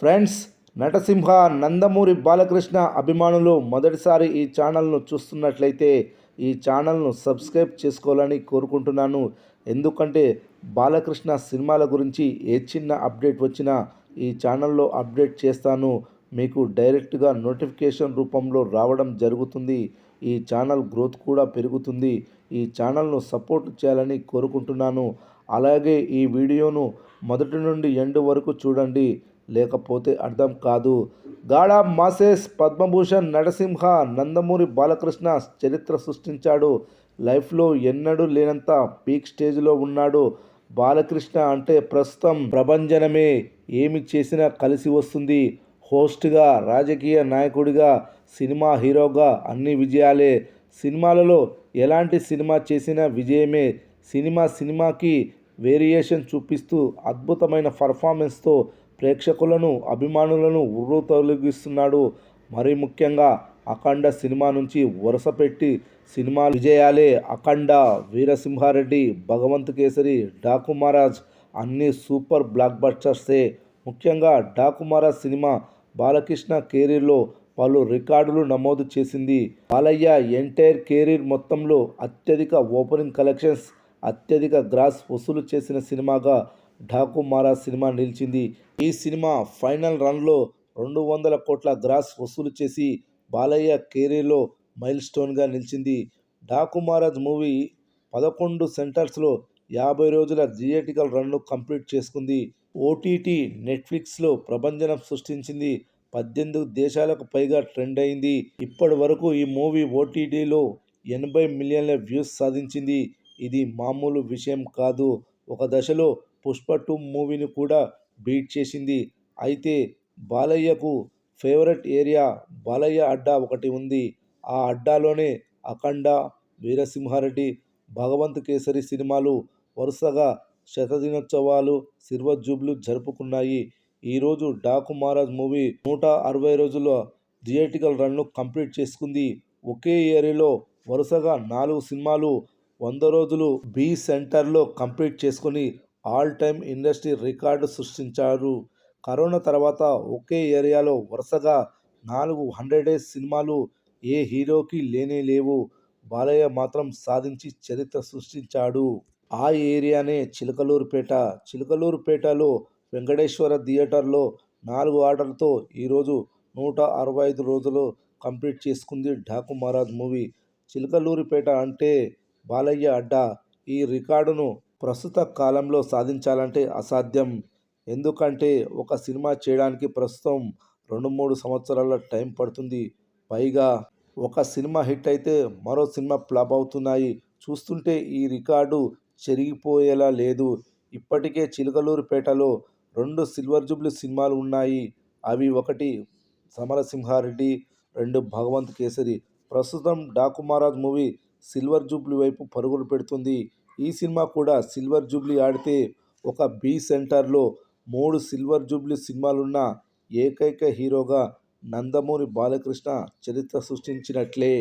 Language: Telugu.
ఫ్రెండ్స్, నటసింహ నందమూరి బాలకృష్ణ అభిమానులు మొదటిసారి ఈ ఛానల్ను చూస్తున్నట్లయితే ఈ ఛానల్ను సబ్స్క్రైబ్ చేసుకోవాలని కోరుకుంటున్నాను. ఎందుకంటే బాలకృష్ణ సినిమాల గురించి ఏ చిన్న అప్డేట్ వచ్చినా ఈ ఛానల్లో అప్డేట్ చేస్తాను. మీకు డైరెక్ట్గా నోటిఫికేషన్ రూపంలో రావడం జరుగుతుంది. ఈ ఛానల్ గ్రోత్ కూడా పెరుగుతుంది. ఈ ఛానల్ను సపోర్ట్ చేయాలని కోరుకుంటున్నాను. అలాగే ఈ వీడియోను మొదటి నుండి ఎండ్ వరకు చూడండి, లేకపోతే అర్థం కాదు. గాడా మాసెస్ పద్మభూషణ్ నరసింహ నందమూరి బాలకృష్ణ చరిత్ర సృష్టించాడు. లైఫ్లో ఎన్నడూ లేనంత పీక్ స్టేజ్లో ఉన్నాడు. బాలకృష్ణ అంటే ప్రస్తుతం ప్రభంజనమే. ఏమి చేసినా కలిసి వస్తుంది. హోస్ట్గా, రాజకీయ నాయకుడిగా, సినిమా హీరోగా అన్ని విజయాలే. సినిమాలలో ఎలాంటి సినిమా చేసినా విజయమే. సినిమాకి వేరియేషన్ చూపిస్తూ అద్భుతమైన పర్ఫార్మెన్స్తో ప్రేక్షకులను, అభిమానులను తొలగిస్తున్నాడు. మరీ ముఖ్యంగా అఖండ సినిమా నుంచి వరుసపెట్టి సినిమా విజయాలే. అఖండ, వీరసింహారెడ్డి, భగవంత్ కేసరి, డాకు మహారాజ్ అన్నీ సూపర్ బ్లాక్ బస్టర్సే. ముఖ్యంగా డాకు మహారాజ్ సినిమా బాలకృష్ణ కెరీర్లో పలు రికార్డులు నమోదు చేసింది. బాలయ్య ఎంటైర్ కెరీర్ మొత్తంలో అత్యధిక ఓపెనింగ్ కలెక్షన్స్, అత్యధిక గ్రాస్ వసూలు చేసిన సినిమాగా డాకు మహారాజ్ సినిమా నిలిచింది. ఈ సినిమా ఫైనల్ రన్లో 200 కోట్ల గ్రాస్ వసూలు చేసి బాలయ్య కెరీర్లో మైల్ స్టోన్గా నిలిచింది. డాకు మహారాజ్ మూవీ 11 సెంటర్స్లో 50 రోజుల థియేట్రికల్ రన్ను కంప్లీట్ చేసుకుంది. ఓటీటీ నెట్ఫ్లిక్స్లో ప్రభంజనం సృష్టించింది. 18 దేశాలకు పైగా ట్రెండ్ అయింది. ఇప్పటి వరకు ఈ మూవీ ఓటీటీలో 80 మిలియన్ల వ్యూస్ సాధించింది. ఇది మామూలు విషయం కాదు. ఒక దశలో పుష్ప 2 మూవీని కూడా బీట్ చేసింది. అయితే బాలయ్యకు ఫేవరెట్ ఏరియా బాలయ్య అడ్డా ఒకటి ఉంది. ఆ అడ్డాలోనే అఖండ, వీరసింహారెడ్డి, భగవంత్ కేసరి సినిమాలు వరుసగా శతదినోత్సవాలు, సిల్వర్ జూబ్లీ జరుపుకున్నాయి. ఈరోజు డాకు మహారాజ్ మూవీ 160 రోజుల థియేట్రికల్ రన్ను కంప్లీట్ చేసుకుంది. ఒకే ఏరియాలో వరుసగా 4 సినిమాలు 100 రోజులు బి సెంటర్లో కంప్లీట్ చేసుకుని ఆల్ టైమ్ ఇండస్ట్రీ రికార్డు సృష్టించారు. కరోనా తర్వాత ఒకే ఏరియాలో వరుసగా 4 100 డేస్ సినిమాలు ఏ హీరోకి లేనే లేవు. బాలయ్య మాత్రం సాధించి చరిత్ర సృష్టించాడు. ఆ ఏరియానే చిలకలూరుపేట. చిలకలూరుపేటలో వెంకటేశ్వర థియేటర్లో 4 ఆర్డర్లతో ఈరోజు 165 రోజులు కంప్లీట్ చేసుకుంది డాకు మహారాజ్ మూవీ. చిలకలూరుపేట అంటే బాలయ్య అడ్డా. ఈ రికార్డును ప్రస్తుత కాలంలో సాధించాలంటే అసాధ్యం. ఎందుకంటే ఒక సినిమా చేయడానికి ప్రస్తుతం 2-3 సంవత్సరాల టైం పడుతుంది. పైగా ఒక సినిమా హిట్ అయితే మరో సినిమా ఫ్లాప్ అవుతున్నాయి. చూస్తుంటే ఈ రికార్డు చెరిగిపోయేలా లేదు. ఇప్పటికే చిలకలూరుపేటలో 2 సిల్వర్ జూబ్లీ సినిమాలు ఉన్నాయి. అవి 1 సమరసింహారెడ్డి, 2 భగవంత్ కేసరి. ప్రస్తుతం Daaku Maharaj movie silver Jubilee వైపు పరుగులు పెడుతుంది. ఈ సినిమా కూడా సిల్వర్ జూబ్లీ ఆడితే ఒక బి సెంటర్లో 3 సిల్వర్ జూబ్లీ సినిమాలున్న ఏకైక హీరోగా నందమూరి బాలకృష్ణ చరిత్ర సృష్టించినట్లే.